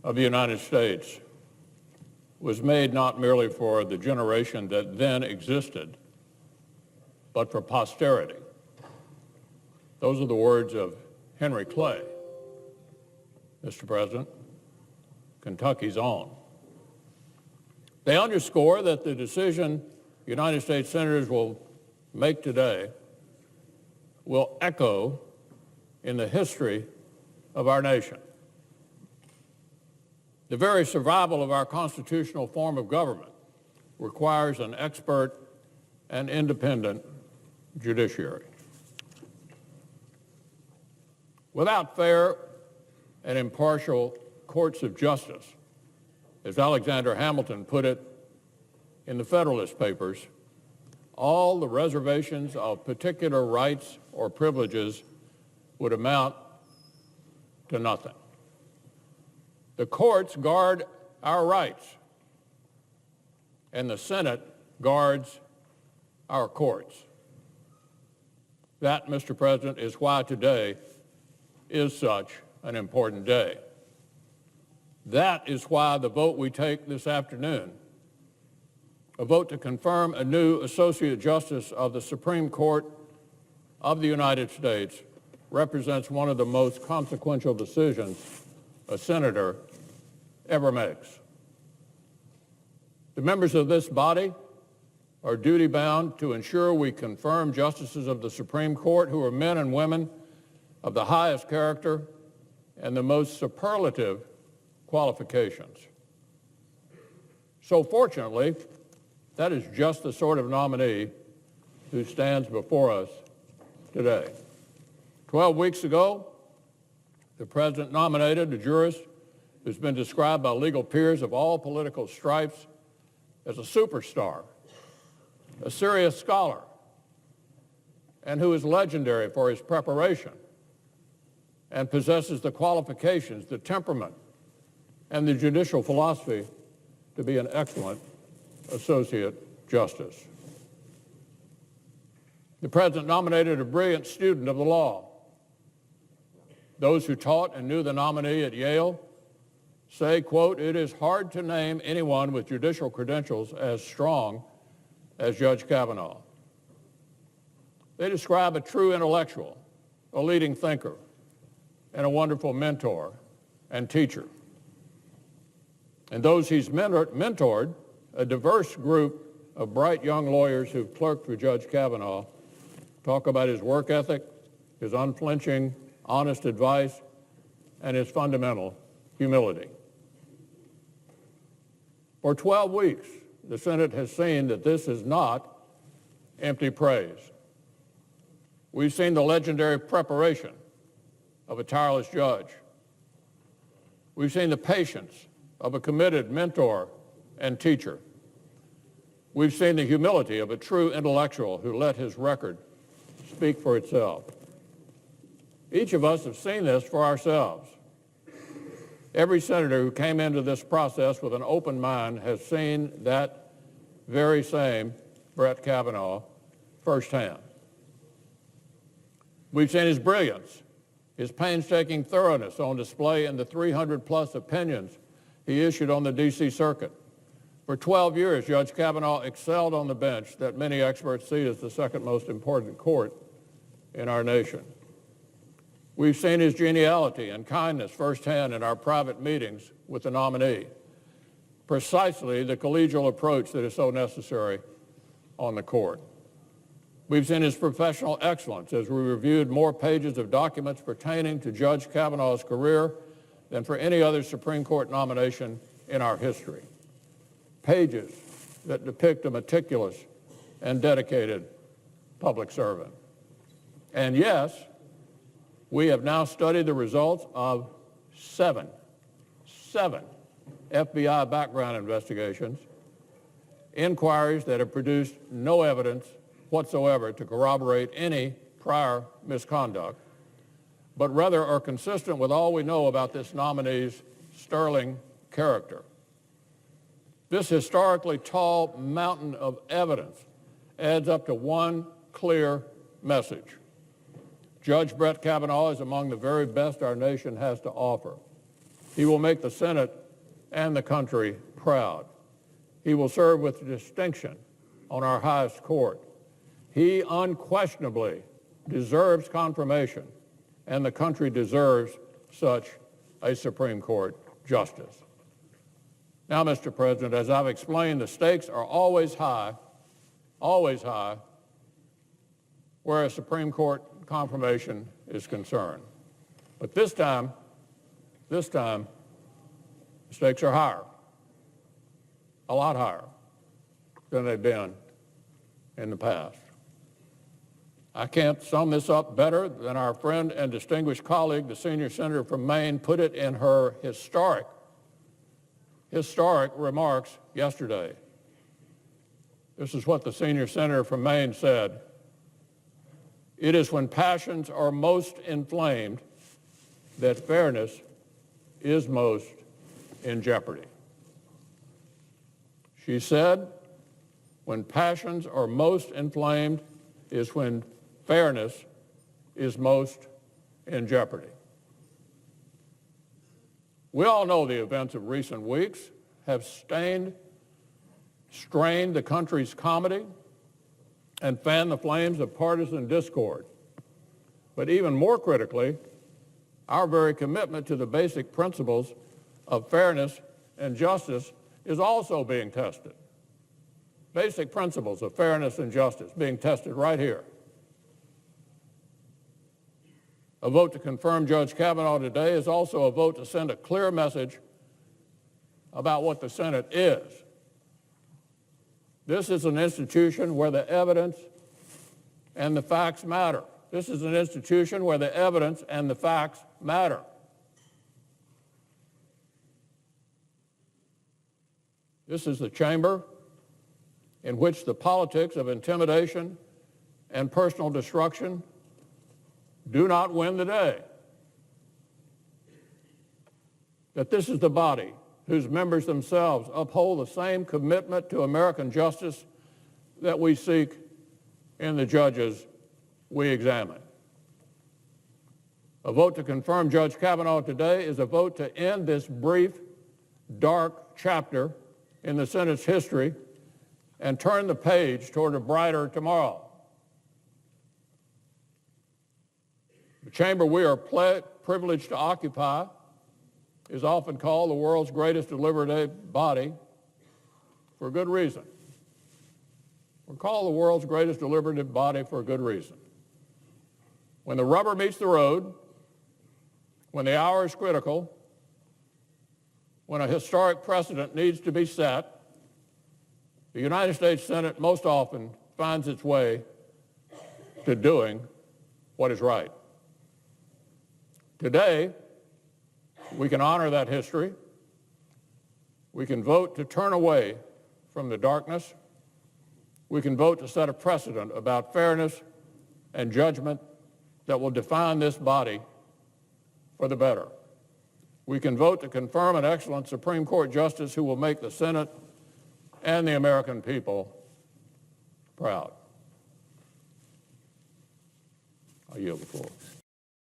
of the United States was made not merely for the generation that then existed, but for posterity. Those are the words of Henry Clay, Mr. President, Kentucky's own. They underscore that the decision United States senators will make today will echo in the history of our nation. The very survival of our constitutional form of government requires an expert and independent judiciary. Without fair and impartial courts of justice, as Alexander Hamilton put it in the Federalist Papers, all the reservations of particular rights or privileges would amount to nothing. The courts guard our rights, and the Senate guards our courts. That, Mr. President, is why today is such an important day. That is why the vote we take this afternoon, a vote to confirm a new Associate Justice of the Supreme Court of the United States, represents one of the most consequential decisions a senator ever makes. The members of this body are duty-bound to ensure we confirm justices of the Supreme Court who are men and women of the highest character and the most superlative qualifications. So fortunately, that is just the sort of nominee who stands before us today. 12 weeks ago, the President nominated a jurist who's been described by legal peers of all political stripes as a superstar, a serious scholar, and who is legendary for his preparation and possesses the qualifications, the temperament, and the judicial philosophy to be an excellent Associate Justice. The President nominated a brilliant student of the law. Those who taught and knew the nominee at Yale say, quote, "It is hard to name anyone with judicial credentials as strong as Judge Kavanaugh." They describe a true intellectual, a leading thinker, and a wonderful mentor and teacher. And those he's mentored, a diverse group of bright young lawyers who've clerked for Judge Kavanaugh, talk about his work ethic, his unflinching, honest advice, and his fundamental humility. For 12 weeks, the Senate has seen that this is not empty praise. We've seen the legendary preparation of a tireless judge. We've seen the patience of a committed mentor and teacher. We've seen the humility of a true intellectual who let his record speak for itself. Each of us have seen this for ourselves. Every senator who came into this process with an open mind has seen that very same Brett Kavanaugh firsthand. We've seen his brilliance, his painstaking thoroughness on display in the 300-plus opinions he issued on the D.C. Circuit. For 12 years, Judge Kavanaugh excelled on the bench that many experts see as the second most important court in our nation. We've seen his geniality and kindness firsthand in our private meetings with the nominee, precisely the collegial approach that is so necessary on the court. We've seen his professional excellence as we reviewed more pages of documents pertaining to Judge Kavanaugh's career than for any other Supreme Court nomination in our history. Pages that depict a meticulous and dedicated public servant. And yes, we have now studied the results of seven FBI background investigations, inquiries that have produced no evidence whatsoever to corroborate any prior misconduct, but rather are consistent with all we know about this nominee's sterling character. This historically tall mountain of evidence adds up to one clear message. Judge Brett Kavanaugh is among the very best our nation has to offer. He will make the Senate and the country proud. He will serve with distinction on our highest court. He unquestionably deserves confirmation, and the country deserves such a Supreme Court justice. Now, Mr. President, as I've explained, the stakes are always high, where a Supreme Court confirmation is concerned. But this time, the stakes are higher, a lot higher than they've been in the past. I can't sum this up better than our friend and distinguished colleague, the senior senator from Maine, put it in her historic remarks yesterday. This is what the senior senator from Maine said: "It is when passions are most inflamed that fairness is most in jeopardy." She said, when passions are most inflamed is when fairness is most in jeopardy. We all know the events of recent weeks have strained the country's comity and fanned the flames of partisan discord. But even more critically, our very commitment to the basic principles of fairness and justice is also being tested. Basic principles of fairness and justice being tested right here. A vote to confirm Judge Kavanaugh today is also a vote to send a clear message about what the Senate is. This is an institution where the evidence and the facts matter. This is an institution where the evidence and the facts matter. This is the chamber in which the politics of intimidation and personal destruction do not win the day. That this is the body whose members themselves uphold the same commitment to American justice that we seek in the judges we examine. A vote to confirm Judge Kavanaugh today is a vote to end this brief, dark chapter in the Senate's history and turn the page toward a brighter tomorrow. The chamber we are privileged to occupy is often called the world's greatest deliberative body for good reason. We're called the world's greatest deliberative body for a good reason. When the rubber meets the road, when the hour is critical, when a historic precedent needs to be set, the United States Senate most often finds its way to doing what is right. Today, we can honor that history. We can vote to turn away from the darkness. We can vote to set a precedent about fairness and judgment that will define this body for the better. We can vote to confirm an excellent Supreme Court justice who will make the Senate and the American people proud. I yield the floor.